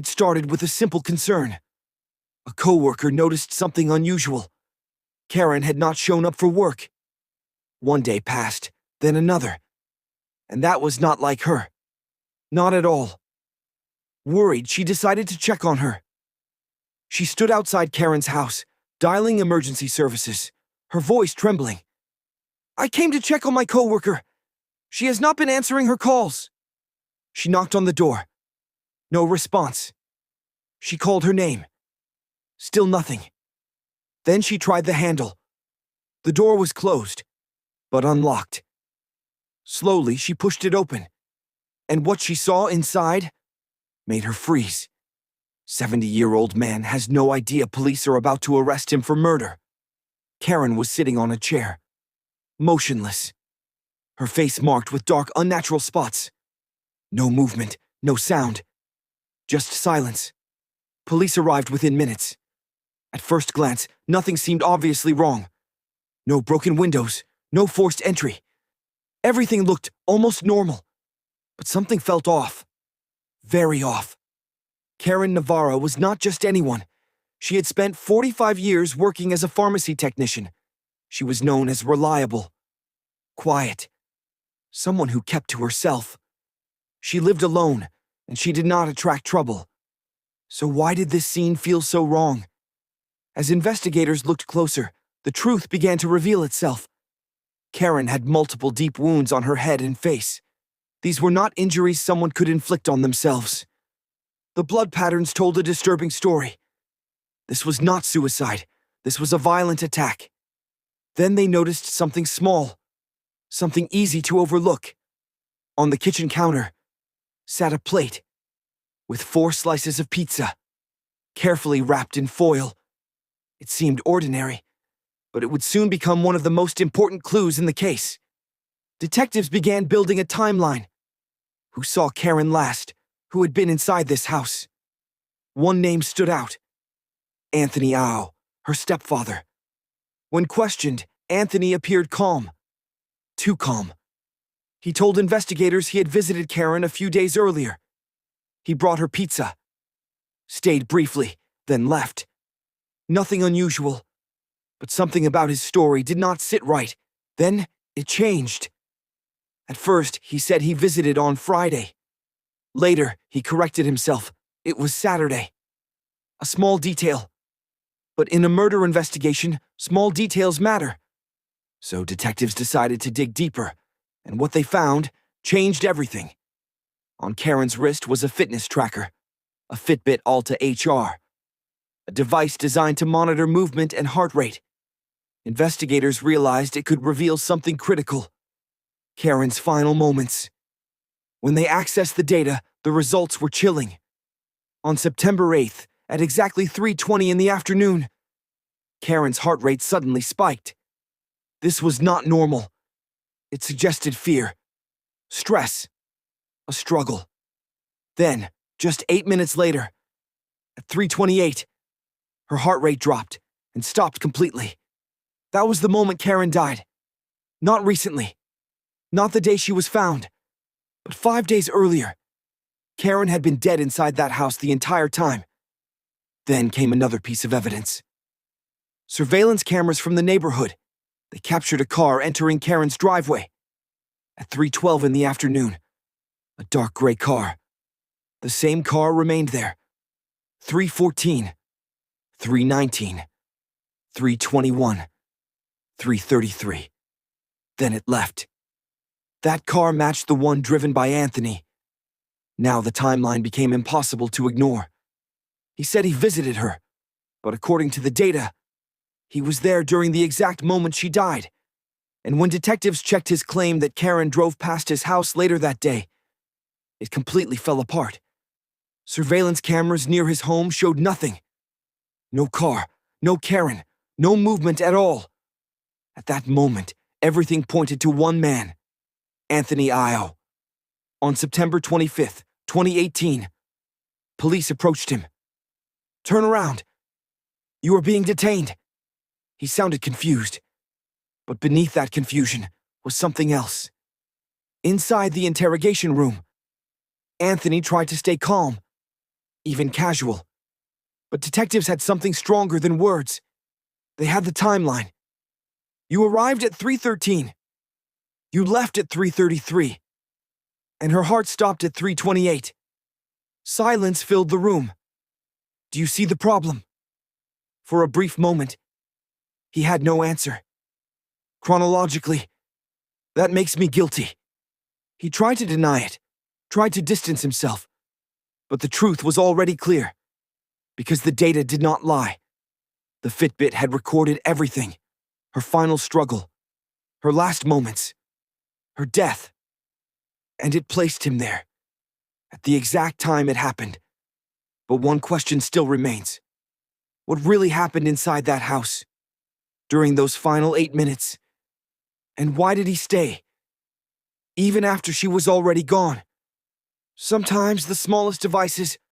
It started with a simple concern. A coworker noticed something unusual. Karen had not shown up for work. One day passed, then another. And that was not like her. Not at all. Worried, she decided to check on her. She stood outside Karen's house, dialing emergency services, her voice trembling. "I came to check on my coworker. She has not been answering her calls." She knocked on the door. No response. She called her name. Still nothing. Then she tried the handle. The door was closed, but unlocked. Slowly, she pushed it open, and what she saw inside made her freeze. 70-year-old man has no idea police are about to arrest him for murder. Karen was sitting on a chair, motionless, her face marked with dark, unnatural spots. No movement, no sound, just silence. Police arrived within minutes. At first glance, nothing seemed obviously wrong. No broken windows, no forced entry. Everything looked almost normal, but something felt off. Very off. Karen Navarro was not just anyone. She had spent 45 years working as a pharmacy technician. She was known as reliable, quiet, someone who kept to herself. She lived alone, and she did not attract trouble. So why did this scene feel so wrong? As investigators looked closer, the truth began to reveal itself. Karen had multiple deep wounds on her head and face. These were not injuries someone could inflict on themselves. The blood patterns told a disturbing story. This was not suicide. This was a violent attack. Then they noticed something small, something easy to overlook. On the kitchen counter sat a plate with 4 slices of pizza, carefully wrapped in foil. It seemed ordinary, but it would soon become one of the most important clues in the case. Detectives began building a timeline. Who saw Karen last? Who had been inside this house? One name stood out. Anthony Au, her stepfather. When questioned, Anthony appeared calm. Too calm. He told investigators he had visited Karen a few days earlier. He brought her pizza. Stayed briefly, then left. Nothing unusual, but something about his story did not sit right. Then it changed. At first, he said he visited on Friday. Later, he corrected himself. It was Saturday. A small detail. But in a murder investigation, small details matter. So detectives decided to dig deeper, and what they found changed everything. On Karen's wrist was a fitness tracker, a Fitbit Alta HR, a device designed to monitor movement and heart rate. Investigators realized it could reveal something critical: Karen's final moments. When they accessed the data, the results were chilling. On September 8th, at exactly 3:20 in the afternoon, Karen's heart rate suddenly spiked. This was not normal. It suggested fear, stress, a struggle. Then, just 8 minutes later, at 3:28, her heart rate dropped and stopped completely. That was the moment Karen died. Not recently. Not the day she was found. But 5 days earlier, Karen had been dead inside that house the entire time. Then came another piece of evidence. Surveillance cameras from the neighborhood. They captured a car entering Karen's driveway. At 3:12 in the afternoon, a dark gray car. The same car remained there. 3:14, 3:19, 3:21, 3:33. Then it left. That car matched the one driven by Anthony. Now the timeline became impossible to ignore. He said he visited her, but according to the data, he was there during the exact moment she died. And when detectives checked his claim that Karen drove past his house later that day, it completely fell apart. Surveillance cameras near his home showed nothing. No car, no Karen, no movement at all. At that moment, everything pointed to one man: Anthony Au. On September 25th, 2018, police approached him. "Turn around. You are being detained." He sounded confused, but beneath that confusion was something else. Inside the interrogation room, Anthony tried to stay calm. even casual. But detectives had something stronger than words. They had the timeline. You arrived at 3:13. You left at 3:33. And her heart stopped at 3:28. Silence filled the room. Do you see the problem? For a brief moment, he had no answer. Chronologically, that makes me guilty. He tried to deny it, tried to distance himself, but the truth was already clear, because the data did not lie. The Fitbit had recorded everything, her final struggle, her last moments, her death, and it placed him there, at the exact time it happened. But one question still remains. What really happened inside that house, during those final 8 minutes? And why did he stay, even after she was already gone? Sometimes the smallest devices